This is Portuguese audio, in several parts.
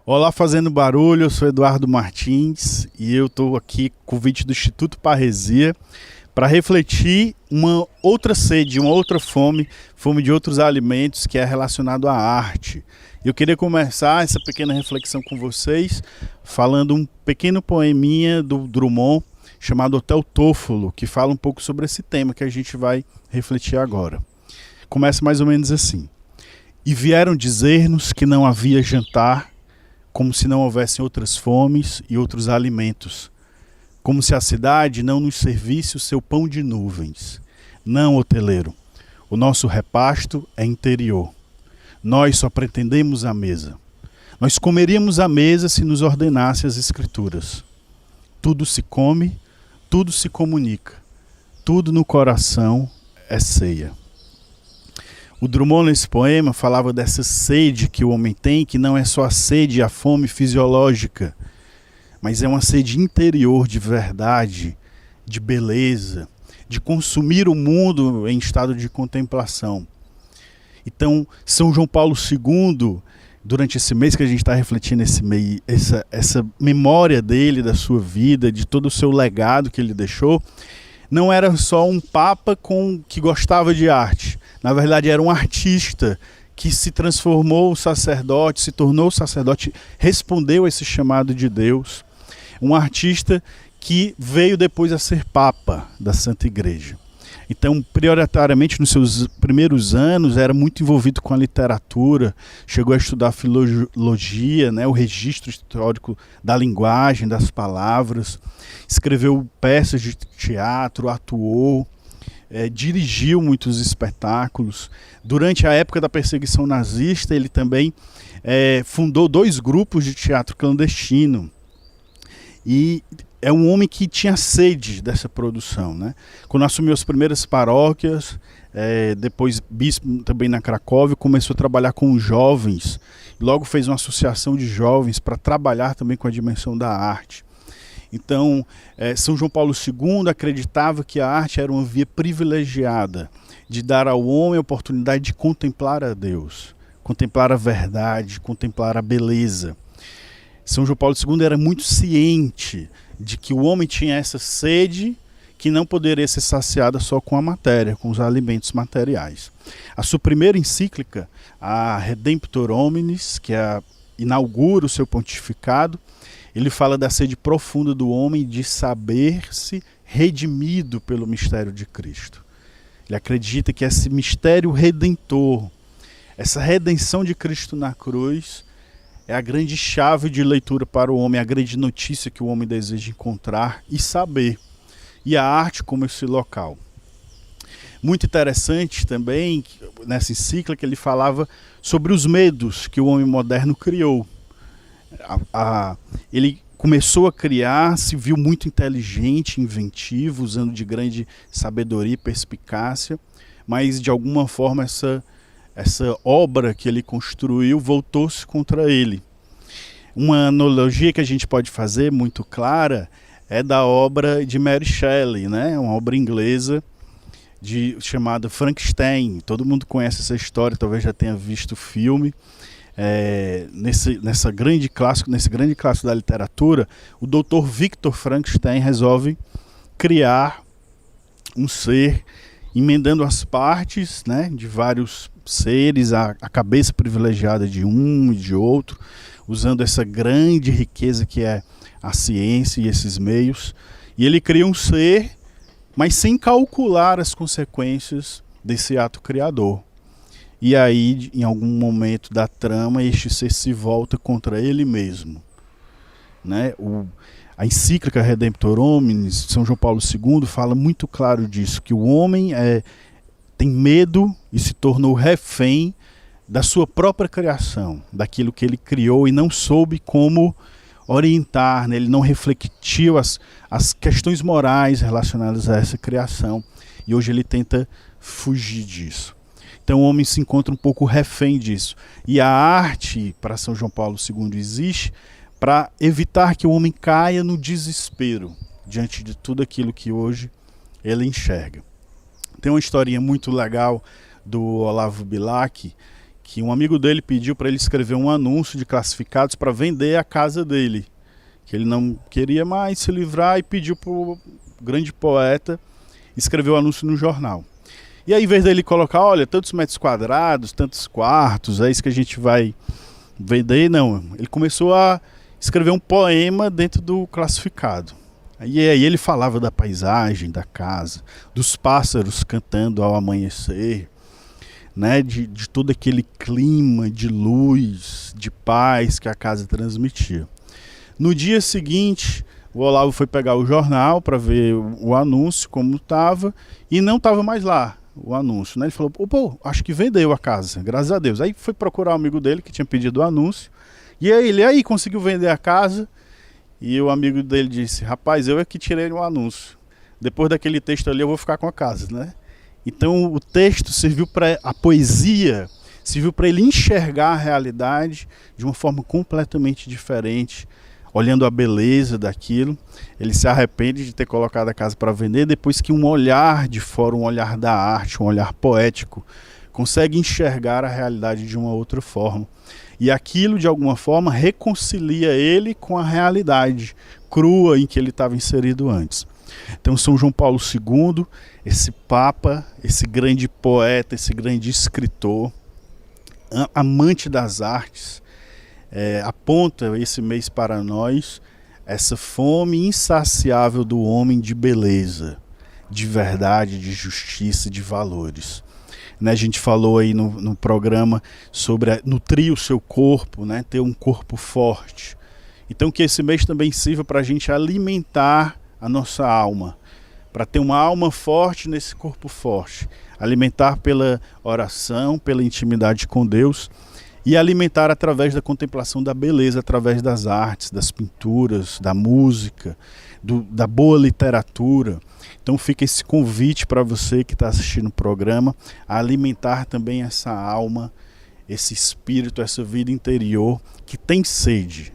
Olá, fazendo barulho, eu sou Eduardo Martins e eu estou aqui com o convite do Instituto Parresia para refletir uma outra sede, uma outra fome, fome de outros alimentos que é relacionado à arte. Eu queria começar essa pequena reflexão com vocês falando um pequeno poeminha do Drummond chamado Hotel Toffolo, que fala um pouco sobre esse tema que a gente vai refletir agora. Começa mais ou menos assim. E vieram dizer-nos que não havia jantar, como se não houvessem outras fomes e outros alimentos, como se a cidade não nos servisse o seu pão de nuvens. Não, hoteleiro, o nosso repasto é interior. Nós só pretendemos a mesa. Nós comeríamos a mesa se nos ordenasse as escrituras. Tudo se come, tudo se comunica, tudo no coração é ceia. O Drummond, nesse poema, falava dessa sede que o homem tem, que não é só a sede e a fome fisiológica, mas é uma sede interior de verdade, de beleza, de consumir o mundo em estado de contemplação. Então, São João Paulo II, durante esse mês que a gente está refletindo essa memória dele, da sua vida, de todo o seu legado que ele deixou, não era só um papa que gostava de arte. Na verdade, era um artista que se transformou sacerdote, se tornou sacerdote, respondeu a esse chamado de Deus. Um artista que veio depois a ser papa da Santa Igreja. Então, prioritariamente, nos seus primeiros anos, era muito envolvido com a literatura, chegou a estudar filologia, o registro histórico da linguagem, das palavras, escreveu peças de teatro, atuou, dirigiu muitos espetáculos. Durante a época da perseguição nazista, ele também fundou 2 grupos de teatro clandestino. E é um homem que tinha sede dessa produção, Quando assumiu as primeiras paróquias, depois bispo também na Cracóvia, começou a trabalhar com os jovens. Logo fez uma associação de jovens para trabalhar também com a dimensão da arte. Então, São João Paulo II acreditava que a arte era uma via privilegiada de dar ao homem a oportunidade de contemplar a Deus, contemplar a verdade, contemplar a beleza. São João Paulo II era muito ciente de que o homem tinha essa sede que não poderia ser saciada só com a matéria, com os alimentos materiais. A sua primeira encíclica, a Redemptor Hominis, que inaugura o seu pontificado, ele fala da sede profunda do homem de saber-se redimido pelo mistério de Cristo. Ele acredita que esse mistério redentor, essa redenção de Cristo na cruz, é a grande chave de leitura para o homem, a grande notícia que o homem deseja encontrar e saber. E a arte como esse local. Muito interessante também, nessa encíclica, ele falava sobre os medos que o homem moderno criou. Ele começou a criar, se viu muito inteligente, inventivo, usando de grande sabedoria e perspicácia, mas de alguma forma essa obra que ele construiu voltou-se contra ele. Uma analogia que a gente pode fazer muito clara é da obra de Mary Shelley, uma obra inglesa chamada Frankenstein. Todo mundo conhece essa história, talvez já tenha visto o filme. Nesse grande clássico da literatura, o Dr. Victor Frankenstein resolve criar um ser, emendando as partes de vários seres, a cabeça privilegiada de um e de outro, usando essa grande riqueza que é a ciência e esses meios. E ele cria um ser, mas sem calcular as consequências desse ato criador. E aí, em algum momento da trama, este ser se volta contra ele mesmo. A encíclica Redemptor Hominis, São João Paulo II, fala muito claro disso, que o homem tem medo e se tornou refém da sua própria criação, daquilo que ele criou e não soube como orientar, ele não refletiu as questões morais relacionadas a essa criação. E hoje ele tenta fugir disso. Então o homem se encontra um pouco refém disso. E a arte, para São João Paulo II, existe para evitar que o homem caia no desespero diante de tudo aquilo que hoje ele enxerga. Tem uma historinha muito legal do Olavo Bilac, que um amigo dele pediu para ele escrever um anúncio de classificados para vender a casa dele, que ele não queria mais se livrar e pediu para o grande poeta escrever o anúncio no jornal. E aí, em vez dele colocar, olha, tantos metros quadrados, tantos quartos, é isso que a gente vai vender, não. Ele começou a escrever um poema dentro do classificado. E aí ele falava da paisagem da casa, dos pássaros cantando ao amanhecer, né, de todo aquele clima de luz, de paz que a casa transmitia. No dia seguinte, o Olavo foi pegar o jornal para ver o anúncio, como estava, e não estava mais lá o anúncio, né? Ele falou, pô, acho que vendeu a casa, graças a Deus. Aí foi procurar um amigo dele que tinha pedido o anúncio, e aí conseguiu vender a casa, e o amigo dele disse, rapaz, eu é que tirei o anúncio. Depois daquele texto ali eu vou ficar com a casa, né? Então o texto serviu para, a poesia serviu para ele enxergar a realidade de uma forma completamente diferente, olhando a beleza daquilo. Ele se arrepende de ter colocado a casa para vender depois que um olhar de fora, um olhar da arte, um olhar poético, consegue enxergar a realidade de uma outra forma. E aquilo, de alguma forma, reconcilia ele com a realidade crua em que ele estava inserido antes. Então, São João Paulo II, esse Papa, esse grande poeta, esse grande escritor, amante das artes, aponta esse mês para nós essa fome insaciável do homem de beleza, de verdade, de justiça, de valores. Né, a gente falou aí no programa sobre nutrir o seu corpo, né, ter um corpo forte. Então que esse mês também sirva para a gente alimentar a nossa alma, para ter uma alma forte nesse corpo forte, alimentar pela oração, pela intimidade com Deus e alimentar através da contemplação da beleza, através das artes, das pinturas, da música, da boa literatura. Então fica esse convite para você que está assistindo o programa a alimentar também essa alma, esse espírito, essa vida interior que tem sede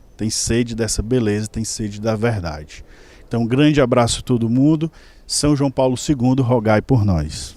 dessa beleza, tem sede da verdade. Então um grande abraço a todo mundo. São João Paulo II, rogai por nós.